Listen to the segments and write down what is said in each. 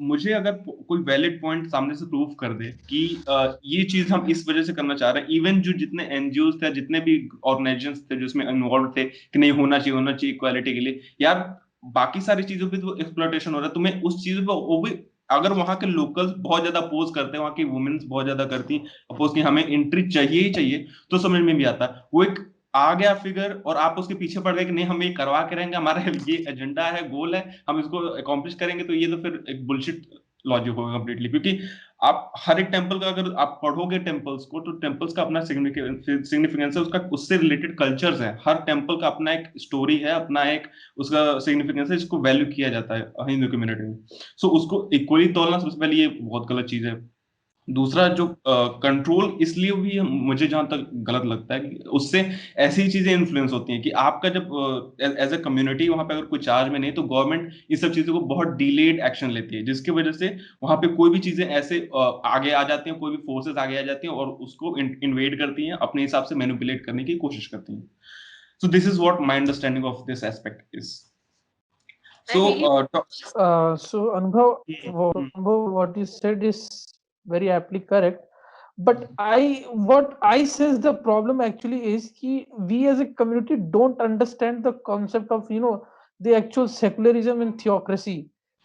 मुझे अगर कोई वैलिड पॉइंट सामने से प्रूव कर दे कि ये चीज हम इस वजह से करना चाह रहे हैं, इवन जो जितने एनजीओ थे, जितने भी ऑर्गेनाइजेशंस थे जो इसमें इन्वॉल्व थे कि नहीं होना चाहिए इक्वालिटी के लिए, यार बाकी सारी चीजों पे तो एक्सप्लॉयटेशन हो रहा है, तुम्हें उस चीज पे वो भी, अगर वहां के लोकल्स बहुत ज्यादा अपोज करते हैं, वहां की वुमेन्स बहुत ज्यादा करती अपोज कि हमें एंट्री चाहिए ही चाहिए, तो समझ में भी आता है। वो एक आ गया फिगर और आप उसके पीछे पड़ गए कि नहीं हम ये करवा के रहेंगे, हमारा ये एजेंडा है, गोल है, हम इसको अकॉम्प्लिश करेंगे, तो ये तो फिर एक बुलशिट लॉजिक होगा कंप्लीटली। क्योंकि आप हर एक टेम्पल का अगर आप पढ़ोगे टेम्पल्स को, तो टेम्पल्स का अपना सिग्निफिकेंस है, उसका उससे रिलेटेड कल्चर्स है, हर टेम्पल का अपना एक स्टोरी है, अपना एक उसका सिग्निफिकेंस है, जिसको वैल्यू किया जाता है हिंदू कम्युनिटी में। सो उसको इक्वली तोड़ना सबसे पहले ये बहुत गलत चीज है। दूसरा जो कंट्रोल इसलिए भी मुझे जहां तक गलत लगता है कि उससे ऐसी चीजें इन्फ्लुएंस होती हैं कि आपका जब एज ए कम्युनिटी वहां पे अगर कोई चार्ज में नहीं, तो गवर्नमेंट इस सब चीजों को बहुत डिलेड एक्शन लेती है, जिसकी वजह से वहां पे कोई भी चीजें ऐसे आगे आ जाती हैं, कोई भी फोर्सेस आगे आ जाती हैं और उसको इन्वेड करती हैं, अपने हिसाब से मैनिपुलेट करने की कोशिश करती हैं। So this is what my understanding of this aspect is. I so believe so. Anubhav, what you said is very aptly correct. But what I says the problem actually is कि we as a community don't understand the concept of the actual secularism and theocracy.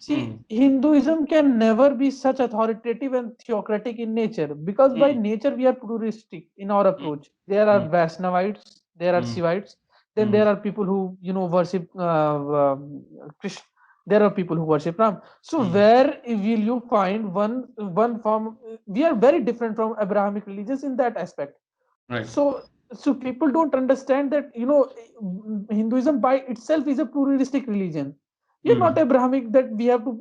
See, Hinduism can never be such authoritative and theocratic in nature because by nature we are pluralistic in our approach. There are Vaishnavites, there are Shivites, then there are people who worship Krishna. There are people who worship Ram. So where will you find one form? We are very different from Abrahamic religions in that aspect. Right. So people don't understand that Hinduism by itself is a pluralistic religion. We are not Abrahamic that we have to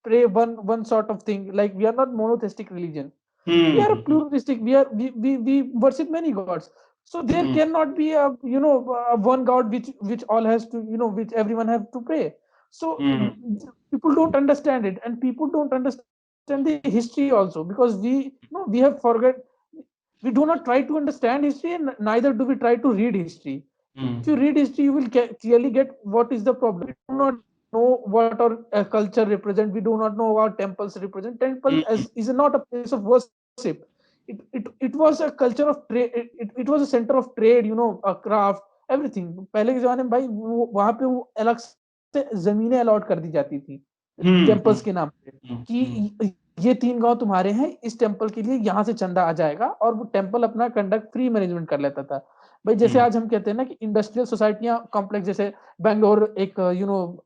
pray one sort of thing. Like we are not monotheistic religion. We are a pluralistic. We worship many gods. So there cannot be a one god which all has to which everyone have to pray. So people don't understand it, and people don't understand the history also because we have forgot. We do not try to understand history, and neither do we try to read history. If you read history, you will clearly get what is the problem. We do not know what our culture represent. We do not know what temples represent. Temple is not a place of worship. It was a culture of trade. It was a center of trade, a craft, everything. पहले के जमाने में भाई वहां पे वो अलग से जमीनें अलॉट कर दी जाती थी टेम्पल्स के नाम पे कि ये 3 गांव तुम्हारे हैं, इस टेम्पल के लिए यहाँ से चंदा आ जाएगा, और वो टेम्पल अपना कंडक्ट फ्री मैनेजमेंट कर लेता था। भाई जैसे आज हम कहते हैं ना कि इंडस्ट्रियल सोसाइटियां कॉम्प्लेक्स, जैसे बैंगलोर एक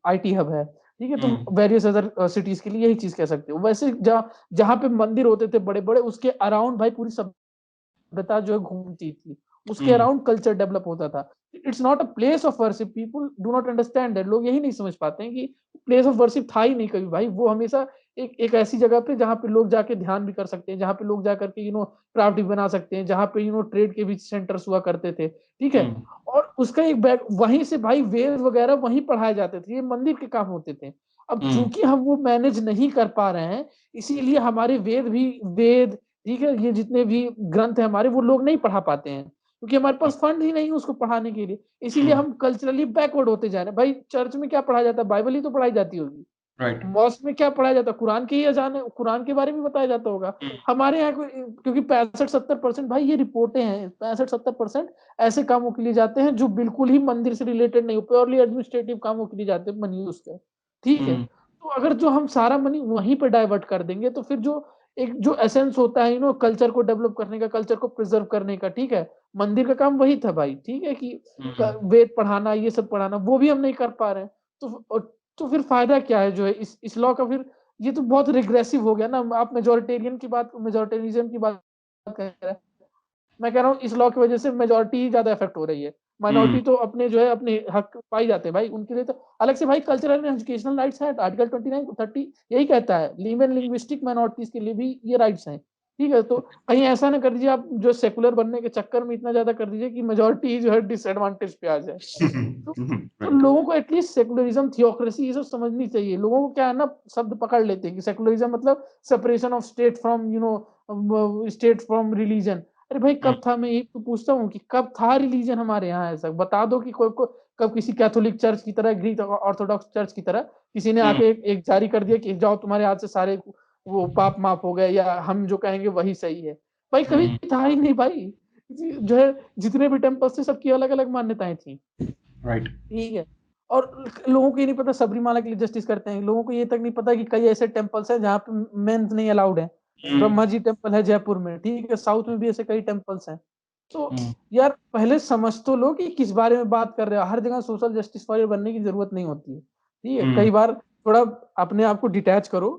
आईटी हब है, ठीक है, तुम वेरियस अदर सिटीज के लिए यही चीज कह सकते हो। वैसे जहां पे मंदिर होते थे बड़े बड़े, उसके अराउंड भाई पूरी सभ्यता जो है घूमती थी, उसके अराउंड कल्चर डेवलप होता था। It's not a place of worship. People do not understand that. लोग यही नहीं समझ पाते हैं कि प्लेस ऑफ वर्शिप था ही नहीं कभी भाई। वो हमेशा एक ऐसी जगह पे जहाँ पे लोग जाके ध्यान भी कर सकते हैं, जहाँ पे लोग जाकर के क्राफ्ट भी बना सकते हैं, जहाँ पे ट्रेड के भी सेंटर्स हुआ करते थे, ठीक है। और उसका एक बैग वहीं से भाई वेद वगैरह वहीं पढ़ाए जाते थे, ये मंदिर के काम होते थे। अब चूंकि हम वो मैनेज नहीं कर पा रहे हैं, इसीलिए हमारे वेद, ठीक है, ये जितने भी ग्रंथ है हमारे, वो लोग नहीं पढ़ा पाते हैं क्योंकि हमारे पास फंड ही नहीं है उसको पढ़ाने के लिए। इसीलिए हम कल्चरली बैकवर्ड होते जा रहे हैं। भाई चर्च में क्या पढ़ाया जाता है? बाइबल ही तो पढ़ाई जाती होगी। राइट। मॉस्क में क्या पढ़ाया जाता है? कुरान के ही अजान है, कुरान के बारे में बताया जाता होगा। हमारे यहाँ क्योंकि 65-70% भाई ये रिपोर्टें हैं, 65-70% ऐसे कामों के लिए जाते हैं जो बिल्कुल ही मंदिर से रिलेटेड नहीं हो, प्योरली एडमिनिस्ट्रेटिव कामों के लिए जाते हैं मनी उसका, ठीक है। तो अगर जो हम सारा मनी वहीं पे डाइवर्ट कर देंगे, तो फिर जो एसेंस होता है कल्चर को डेवलप करने का, कल्चर को प्रिजर्व करने का, ठीक है, मंदिर का काम वही था भाई, ठीक है, कि वेद पढ़ाना, ये सब पढ़ाना, वो भी हम नहीं कर पा रहे हैं। तो फिर फायदा क्या है जो है इस लॉ का? फिर ये तो बहुत रिग्रेसिव हो गया ना। आप मेजोरिटेरियनिज्म की बात कर रहे हैं, मैं कह रहा हूँ इस लॉ की वजह से मेजोरिटी ही ज्यादा इफेक्ट हो रही है। माइनॉरिटी तो अपने जो है अपने हक पाई जाते हैं भाई, उनके लिए तो अलग से भाई कल्चरल एंड एजुकेशनल राइट्स है। आर्टिकल 29-30 यही कहता है, लिंग लिंग्विस्टिक माइनॉरिटीज के लिए भी ये राइट्स हैं, ठीक है। तो कहीं ऐसा ना कर दीजिए आप जो सेकुलर बनने के चक्कर में इतना ज्यादा कर दीजिए कि मेजोरिटी जो है डिसएडवांटेज पे आ जाए। तो राइट। लोगों को एटलीस्ट सेकुलरिज्म, थियोक्रेसी ये सब समझनी चाहिए। लोगों को क्या है ना, शब्द पकड़ लेते हैं कि सेकुलरिज्म मतलब separation of state from state from religion. अरे भाई कब था? मैं ये तो पूछता हूँ कि कब था रिलीजन हमारे यहाँ? ऐसा बता दो कि कब किसी कैथोलिक चर्च की तरह, ग्रीक ऑर्थोडॉक्स चर्च की तरह किसी ने आके एक जारी कर दिया कि जाओ तुम्हारे हाथ से सारे वो पाप माफ हो गए, या हम जो कहेंगे वही सही है। भाई कभी था ही नहीं भाई। जो है जितने भी टेम्पल्स थे सबकी अलग अलग मान्यताएं थी। राइट। ठीक है। और लोगों को ये नहीं पता सबरीमाला के लिए जस्टिस करते हैं, लोगों को ये तक नहीं पता कि कई ऐसे टेम्पल्स हैं जहाँ पे मेंस नहीं अलाउड है। ब्रह्मा जी टेम्पल है जयपुर में, ठीक है, साउथ में भी ऐसे कई टेम्पल्स हैं। तो यार पहले समझ तो लो कि किस बारे में बात कर रहे हो। हर जगह सोशल जस्टिस वॉरियर बनने की जरूरत नहीं होती है, ठीक है। कई बार थोड़ा अपने आप को डिटैच करो,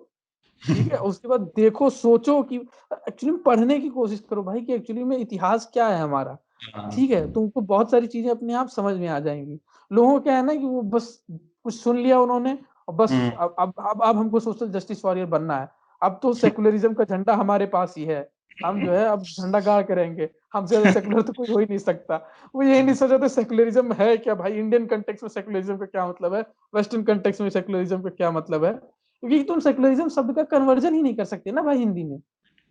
ठीक है, उसके बाद देखो, सोचो कि एक्चुअली में पढ़ने की कोशिश करो भाई कि एक्चुअली में इतिहास क्या है हमारा, ठीक है। तुमको बहुत सारी चीजें अपने आप समझ में आ जाएंगी। लोगों को क्या है ना कि वो बस कुछ सुन लिया उन्होंने और बस अब हमको सोशल जस्टिस वॉरियर बनना है। अब तो सेकुलरिज्म का झंडा हमारे पास ही है, हम जो है अब झंडा गाड़ के रहेंगे, हमसे ज्यादा सेकुलर तो कोई हो ही नहीं सकता। वो यही नहीं सोचा था सेकुलरिज्म है क्या भाई, इंडियन कंटेक्स में सेकुलरिज्म का क्या मतलब है, वेस्टर्न कंटेक्स में सेकुलरिज्म का क्या मतलब है। क्योंकि तुम सेकुलरिज्म शब्द का कन्वर्जन ही नहीं कर सकते ना भाई हिंदी में।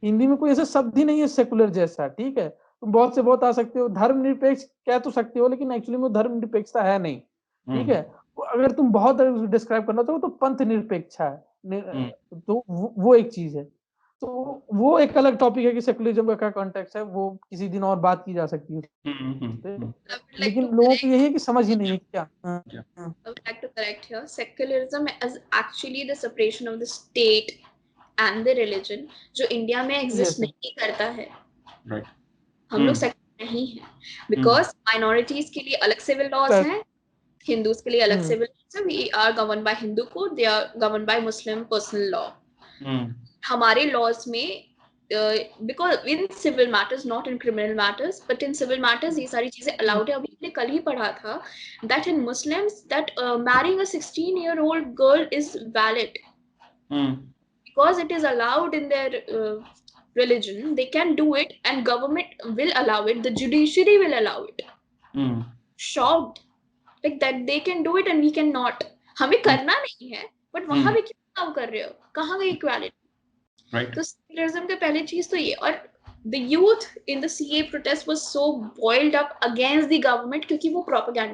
हिंदी में कोई ऐसा शब्द ही नहीं है सेकुलर जैसा, ठीक है। तुम बहुत से बहुत आ सकते हो, धर्मनिरपेक्ष कह तो सकते हो, लेकिन एक्चुअली में धर्मनिरपेक्षता है नहीं, ठीक है। अगर तुम बहुत डिस्क्राइब करना चाहो तो पंथ निरपेक्ष है, तो वो एक चीज है। तो वो एक अलग टॉपिक है कि सेकुलरिज्म का क्या कॉन्टेक्स्ट है, वो किसी दिन और बात की जा सकती है उस पे। लेकिन लोगों को यही है कि समझ ही नहीं है क्या। I would like to correct here. Secularism is actually the separation of the state and the religion, जो इंडिया में एग्जिस्ट नहीं करता है। हम लोग सेक्युलर नहीं है, बिकॉज माइनॉरिटीज के लिए अलग सिविल लॉज हैं, हिंदूज के लिए अलग सिविल लॉज है। We are govern by Hindu code, they are govern by Muslim personal law. हमारे लॉज में because in civil matters, not in criminal matters, but in civil matters ये सारी चीजें अलाउड है। अभी हमने कल ही पढ़ा था that in Muslims that marrying a 16-year-old girl is valid because it is allowed in their religion. They can do it and government will allow it, the judiciary will allow it. Shocked like that they can do it and we cannot. हमें करना नहीं है, but वहां भी क्यों काम कर रहे हो, कहाँ गई इक्वालिटी। तो सेक्युलरिज्म का पहली चीज तो ये। और the youth in the CA protest was so boiled up against the government क्योंकि वो प्रोपेगेंडा